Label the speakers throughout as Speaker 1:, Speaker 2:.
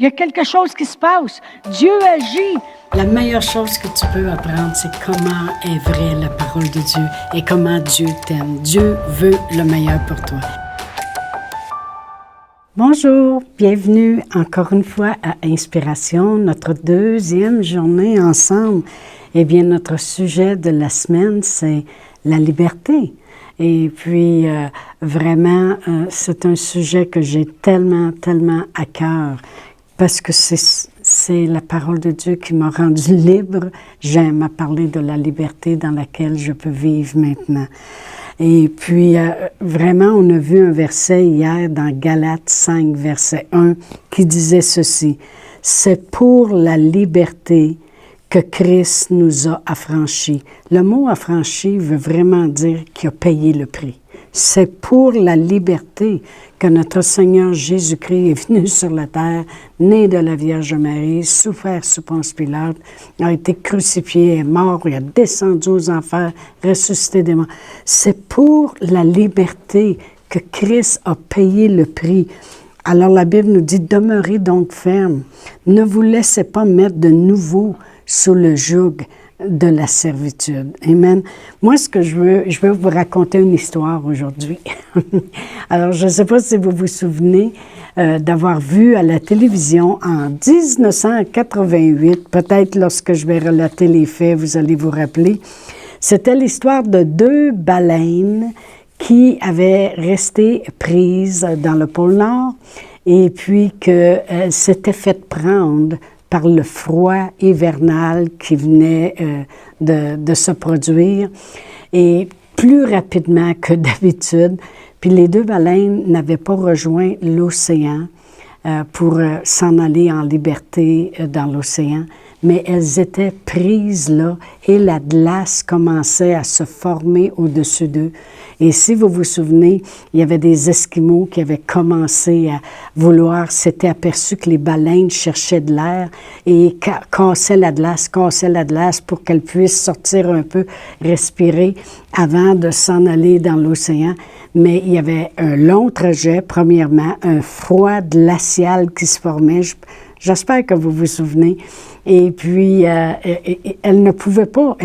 Speaker 1: Il y a quelque chose qui se passe. Dieu agit.
Speaker 2: La meilleure chose que tu peux apprendre, c'est comment est vraie la parole de Dieu et comment Dieu t'aime. Dieu veut le meilleur pour toi. Bonjour, bienvenue encore une fois à Inspiration, notre deuxième journée ensemble. Eh bien, notre sujet de la semaine, c'est la liberté. Et puis, vraiment, c'est un sujet que j'ai tellement à cœur parce que c'est la parole de Dieu qui m'a rendue libre. J'aime à parler de la liberté dans laquelle je peux vivre maintenant. Et puis, vraiment, on a vu un verset hier dans Galates 5, verset 1, qui disait ceci. « C'est pour la liberté que Christ nous a affranchis. » Le mot « affranchi » veut vraiment dire qu'il a payé le prix. C'est pour la liberté que notre Seigneur Jésus-Christ est venu sur la terre, né de la Vierge Marie, souffert sous Ponce Pilate, a été crucifié, est mort, il a descendu aux enfers, ressuscité des morts. C'est pour la liberté que Christ a payé le prix. Alors la Bible nous dit, demeurez donc fermes, ne vous laissez pas mettre de nouveau sous le joug de la servitude. Amen. Moi, ce que je veux vous raconter une histoire aujourd'hui. Alors, je ne sais pas si vous vous souvenez d'avoir vu à la télévision en 1988, peut-être lorsque je vais relater les faits, vous allez vous rappeler, c'était l'histoire de deux baleines qui avaient resté prises dans le pôle Nord et puis qu'elles s'étaient faites prendre par le froid hivernal qui venait de se produire, et plus rapidement que d'habitude. Puis les deux baleines n'avaient pas rejoint l'océan pour s'en aller en liberté dans l'océan, mais elles étaient prises là et la glace commençait à se former au-dessus d'eux. Et si vous vous souvenez, il y avait des Esquimaux qui avaient commencé à vouloir, s'étaient aperçus que les baleines cherchaient de l'air et cassaient la glace pour qu'elles puissent sortir un peu, respirer avant de s'en aller dans l'océan. Mais il y avait un long trajet, premièrement, un froid glacial qui se formait. J'espère que vous vous souvenez. Et puis, elle ne pouvait pas,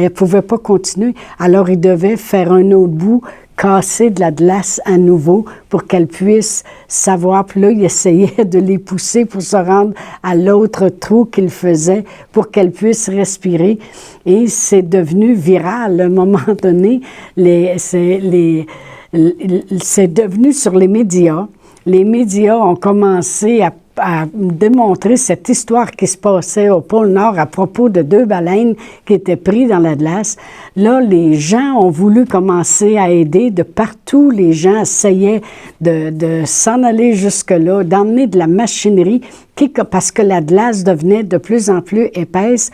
Speaker 2: continuer. Alors, ils devaient faire un autre bout, casser de la glace à nouveau pour qu'elle puisse savoir. Puis là, il essayait de les pousser pour se rendre à l'autre trou qu'il faisait pour qu'elle puisse respirer. Et c'est devenu viral. À un moment donné, c'est devenu sur les médias. Les médias ont commencé à démontrer cette histoire qui se passait au pôle Nord à propos de deux baleines qui étaient prises dans la glace. Là, les gens ont voulu commencer à aider. De partout, les gens essayaient de s'en aller jusque-là, d'emmener de la machinerie, parce que la glace devenait de plus en plus épaisse.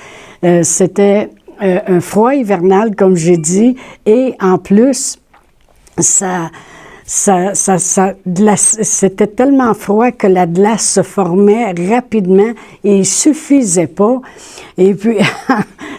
Speaker 2: C'était un froid hivernal, comme j'ai dit, et en plus, c'était tellement froid que la glace se formait rapidement et il ne suffisait pas. Et puis,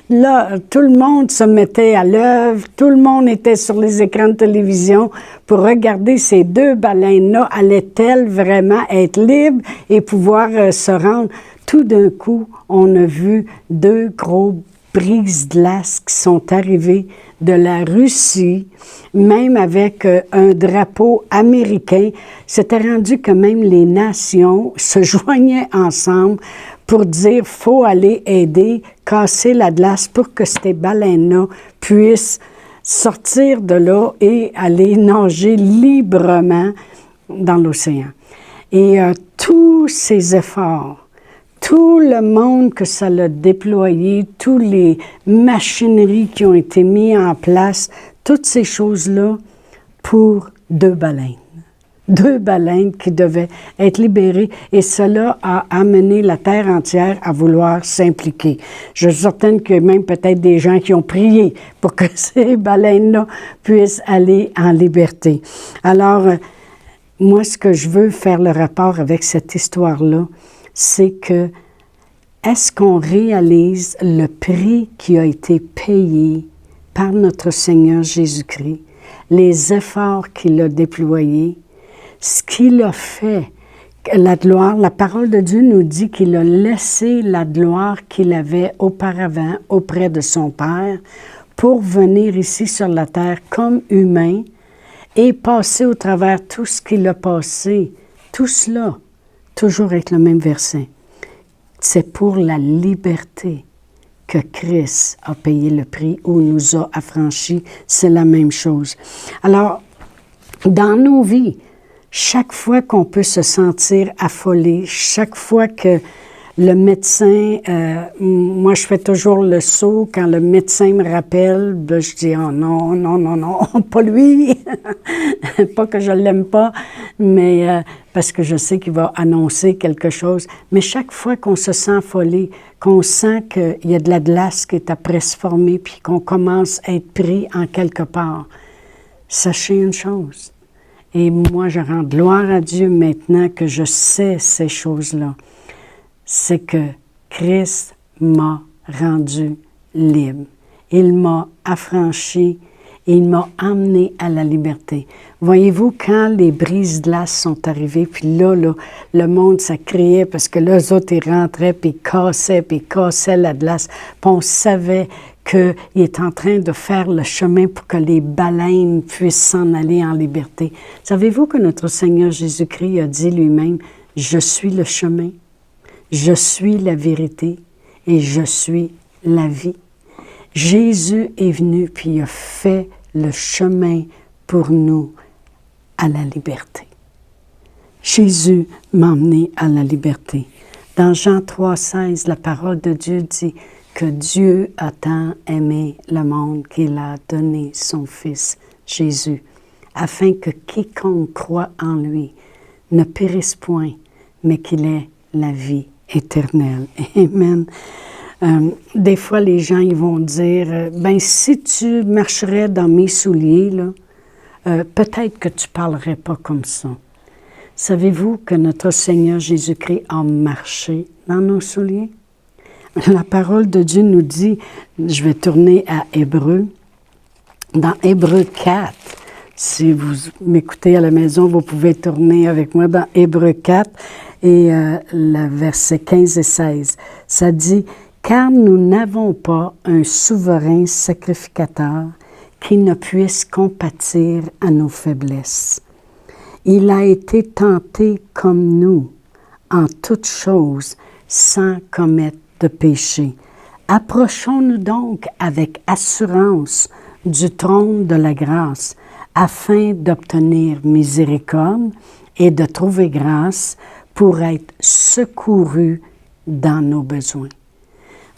Speaker 2: là, tout le monde se mettait à l'œuvre, tout le monde était sur les écrans de télévision pour regarder ces deux baleines-là. Allaient-elles vraiment être libres et pouvoir se rendre? Tout d'un coup, on a vu deux gros brises-glaces qui sont arrivées de la Russie, même avec un drapeau américain. C'était rendu que même les nations se joignaient ensemble pour dire « faut aller aider, casser la glace pour que ces baleines-là puissent sortir de là et aller nager librement dans l'océan. » Et tous ces efforts, tout le monde que ça l'a déployé, toutes les machineries qui ont été mises en place, toutes ces choses-là pour deux baleines. Deux baleines qui devaient être libérées et cela a amené la terre entière à vouloir s'impliquer. Je suis certaine qu'il y a même peut-être des gens qui ont prié pour que ces baleines-là puissent aller en liberté. Alors, moi, ce que je veux faire le rapport avec cette histoire-là, c'est que, est-ce qu'on réalise le prix qui a été payé par notre Seigneur Jésus-Christ, les efforts qu'il a déployés, ce qu'il a fait la gloire, la parole de Dieu nous dit qu'il a laissé la gloire qu'il avait auparavant auprès de son Père pour venir ici sur la terre comme humain et passer au travers tout ce qu'il a passé. Tout cela, toujours avec le même verset. C'est pour la liberté que Christ a payé le prix ou nous a affranchis. C'est la même chose. Alors, dans nos vies, chaque fois qu'on peut se sentir affolé, chaque fois que le médecin, moi je fais toujours le saut, quand le médecin me rappelle, ben, je dis « Oh non, non, non, non, pas lui! » Pas que je l'aime pas, mais parce que je sais qu'il va annoncer quelque chose. Mais chaque fois qu'on se sent affolé, qu'on sent qu'il y a de la glace qui est après se former, puis qu'on commence à être pris en quelque part, sachez une chose. Et moi, je rends gloire à Dieu maintenant que je sais ces choses-là. C'est que Christ m'a rendu libre. Il m'a affranchi et il m'a emmené à la liberté. Voyez-vous, quand les brises-glaces sont arrivées, puis là, le monde, ça criait parce que là, eux autres, ils rentraient, puis ils cassaient la glace. Puis on savait qu'il est en train de faire le chemin pour que les baleines puissent s'en aller en liberté. Savez-vous que notre Seigneur Jésus-Christ a dit lui-même, « Je suis le chemin, je suis la vérité et je suis la vie. » Jésus est venu puis il a fait le chemin pour nous à la liberté. Jésus m'a emmené à la liberté. Dans Jean 3,16, la parole de Dieu dit que Dieu a tant aimé le monde qu'il a donné son Fils, Jésus, afin que quiconque croit en lui ne périsse point, mais qu'il ait la vie éternelle. Amen. Des fois, les gens ils vont dire, ben si tu marcherais dans mes souliers, là, peut-être que tu ne parlerais pas comme ça. Savez-vous que notre Seigneur Jésus-Christ a marché dans nos souliers? La parole de Dieu nous dit, je vais tourner à Hébreux, dans Hébreux 4, si vous m'écoutez à la maison, vous pouvez tourner avec moi dans Hébreux 4 et le verset 15 et 16. Ça dit, « Car nous n'avons pas un souverain sacrificateur qui ne puisse compatir à nos faiblesses. Il a été tenté comme nous, en toutes choses, sans commettre de péché. Approchons-nous donc avec assurance du trône de la grâce, afin d'obtenir miséricorde et de trouver grâce pour être secourus dans nos besoins. »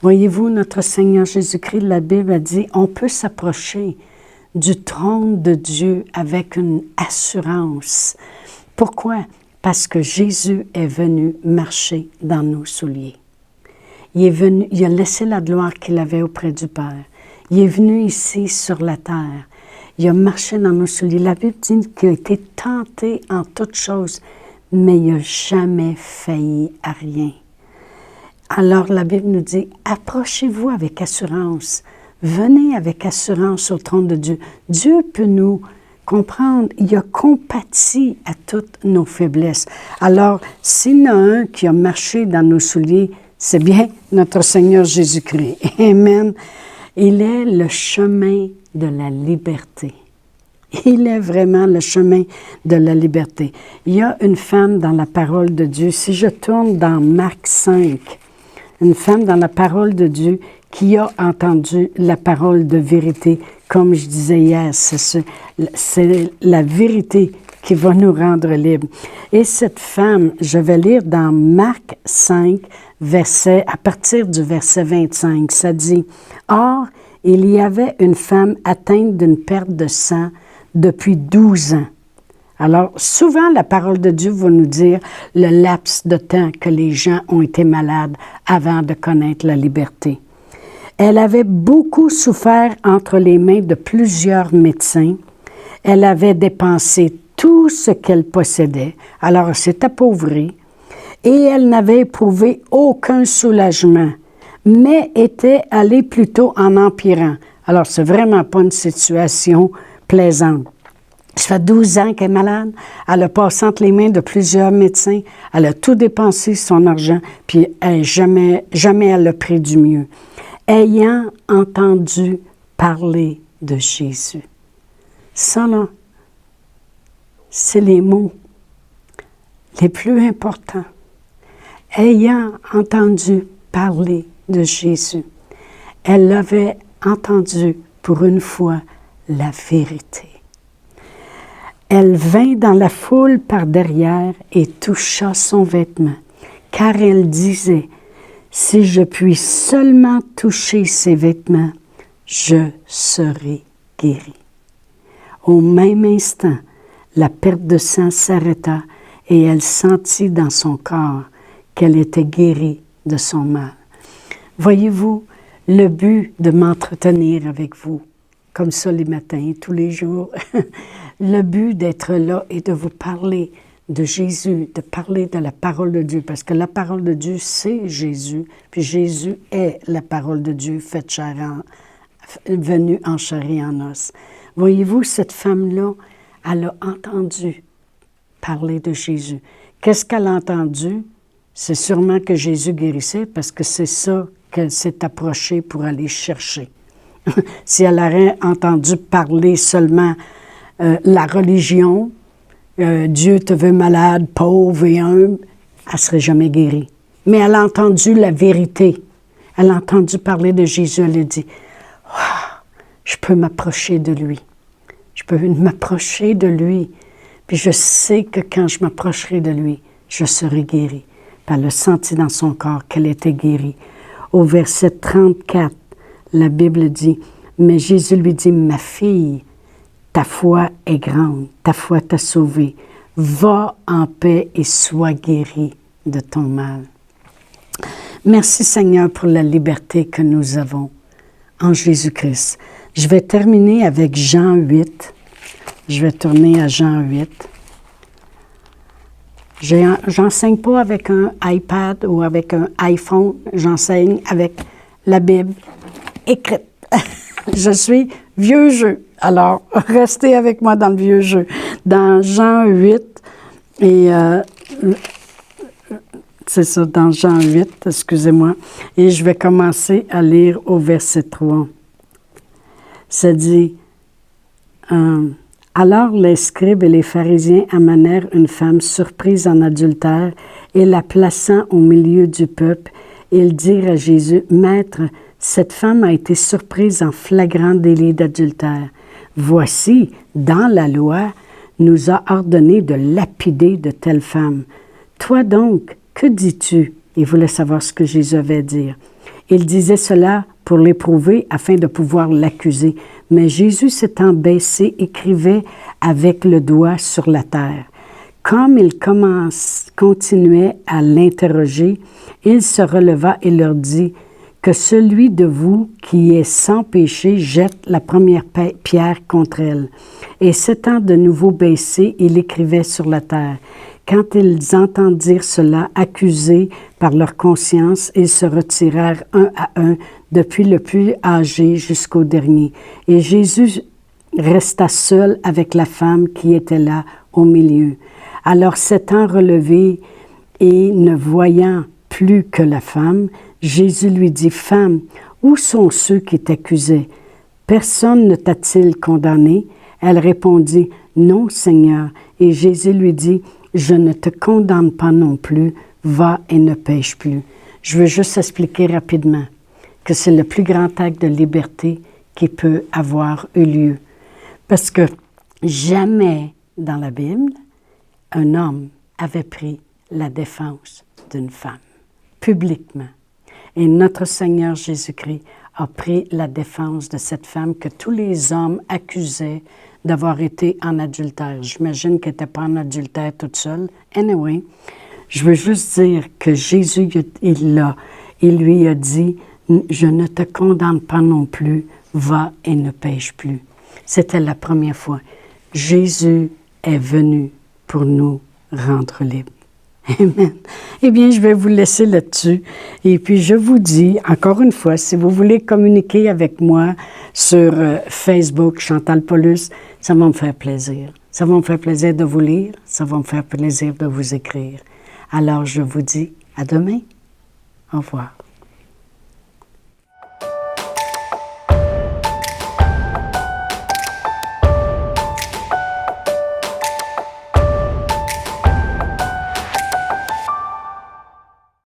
Speaker 2: Voyez-vous, notre Seigneur Jésus-Christ, la Bible a dit, on peut s'approcher du trône de Dieu avec une assurance. Pourquoi? Parce que Jésus est venu marcher dans nos souliers. Il est venu, il a laissé la gloire qu'il avait auprès du Père. Il est venu ici sur la terre. Il a marché dans nos souliers. La Bible dit qu'il a été tenté en toutes choses, mais il n'a jamais failli à rien. Alors la Bible nous dit, approchez-vous avec assurance. Venez avec assurance au trône de Dieu. Dieu peut nous comprendre. Il a compati à toutes nos faiblesses. Alors, s'il y en a un qui a marché dans nos souliers, c'est bien notre Seigneur Jésus-Christ. Amen. Il est le chemin de la liberté. Il est vraiment le chemin de la liberté. Il y a une femme dans la parole de Dieu, si je tourne dans Marc 5, une femme dans la parole de Dieu qui a entendu la parole de vérité, comme je disais hier, c'est la vérité qui va nous rendre libres. Et cette femme, je vais lire dans Marc 5, à partir du verset 25, ça dit, « Or, il y avait une femme atteinte d'une perte de sang depuis 12 ans. » Alors, souvent, la parole de Dieu va nous dire le laps de temps que les gens ont été malades avant de connaître la liberté. Elle avait beaucoup souffert entre les mains de plusieurs médecins. Elle avait dépensé tout ce qu'elle possédait. Alors, elle s'est appauvrie et elle n'avait éprouvé aucun soulagement, mais était allée plutôt en empirant. Alors, c'est vraiment pas une situation plaisante. Ça fait 12 ans qu'elle est malade. Elle a passé entre les mains de plusieurs médecins. Elle a tout dépensé, son argent, puis jamais elle a pris du mieux. Ayant entendu parler de Jésus. Ça, là, c'est les mots les plus importants. Ayant entendu parler de Jésus. Elle avait entendu pour une fois la vérité. Elle vint dans la foule par derrière et toucha son vêtement, car elle disait, « Si je puis seulement toucher ses vêtements, je serai guérie. » Au même instant, la perte de sang s'arrêta et elle sentit dans son corps qu'elle était guérie de son mal. Voyez-vous, le but de m'entretenir avec vous, comme ça les matins, tous les jours, le but d'être là et de vous parler de Jésus, de parler de la parole de Dieu, parce que la parole de Dieu, c'est Jésus, puis Jésus est la parole de Dieu faite chair venue en chair et en os. Voyez-vous, cette femme-là, elle a entendu parler de Jésus. Qu'est-ce qu'elle a entendu? C'est sûrement que Jésus guérissait, parce que c'est ça qu'elle s'est approchée pour aller chercher. Si elle aurait entendu parler seulement la religion, Dieu te veut malade, pauvre et humble, elle ne serait jamais guérie. Mais elle a entendu la vérité. Elle a entendu parler de Jésus. Elle a dit, wow, je peux m'approcher de lui. Je peux m'approcher de lui. Puis je sais que quand je m'approcherai de lui, je serai guérie. Puis elle a senti dans son corps qu'elle était guérie. Au verset 34, la Bible dit, « Mais Jésus lui dit, « Ma fille, ta foi est grande, ta foi t'a sauvée. Va en paix et sois guérie de ton mal. » Merci Seigneur pour la liberté que nous avons en Jésus-Christ. Je vais terminer avec Jean 8. Je vais tourner à Jean 8. J'enseigne pas avec un iPad ou avec un iPhone, j'enseigne avec la Bible écrite. Je suis vieux jeu. Alors, restez avec moi dans le vieux jeu. Dans Jean 8, et c'est ça, dans Jean 8, excusez-moi, et je vais commencer à lire au verset 3. Ça dit, alors les scribes et les pharisiens amenèrent une femme surprise en adultère et la plaçant au milieu du peuple, ils dirent à Jésus, « Maître, cette femme a été surprise en flagrant délit d'adultère. Voici, dans la loi, nous a ordonné de lapider de telles femmes. Toi donc, que dis-tu? » Il voulait savoir ce que Jésus avait à dire. Il disait cela pour l'éprouver afin de pouvoir l'accuser. Mais Jésus s'étant baissé, écrivait avec le doigt sur la terre. Comme il continuait à l'interroger, il se releva et leur dit, « Que celui de vous qui est sans péché jette la première pierre contre elle. » Et s'étant de nouveau baissé, il écrivait sur la terre. Quand ils entendirent cela, accusés par leur conscience, ils se retirèrent un à un, depuis le plus âgé jusqu'au dernier. Et Jésus resta seul avec la femme qui était là au milieu. Alors s'étant relevé et ne voyant plus que la femme, Jésus lui dit, « Femme, où sont ceux qui t'accusaient? Personne ne t'a-t-il condamné? » Elle répondit, « Non, Seigneur. » Et Jésus lui dit, « Je ne te condamne pas non plus, va et ne pêche plus. » Je veux juste expliquer rapidement que c'est le plus grand acte de liberté qui peut avoir eu lieu. Parce que jamais dans la Bible, un homme avait pris la défense d'une femme, publiquement. Et notre Seigneur Jésus-Christ a pris la défense de cette femme que tous les hommes accusaient d'avoir été en adultère. J'imagine qu'elle n'était pas en adultère toute seule. Anyway, je veux juste dire que Jésus, il lui a dit, « Je ne te condamne pas non plus, va et ne pêche plus. » C'était la première fois. Jésus est venu pour nous rendre libres. Amen. Eh bien, je vais vous laisser là-dessus. Et puis, je vous dis, encore une fois, si vous voulez communiquer avec moi sur Facebook, Chantal Paulus, ça va me faire plaisir. Ça va me faire plaisir de vous lire, ça va me faire plaisir de vous écrire. Alors, je vous dis à demain. Au revoir.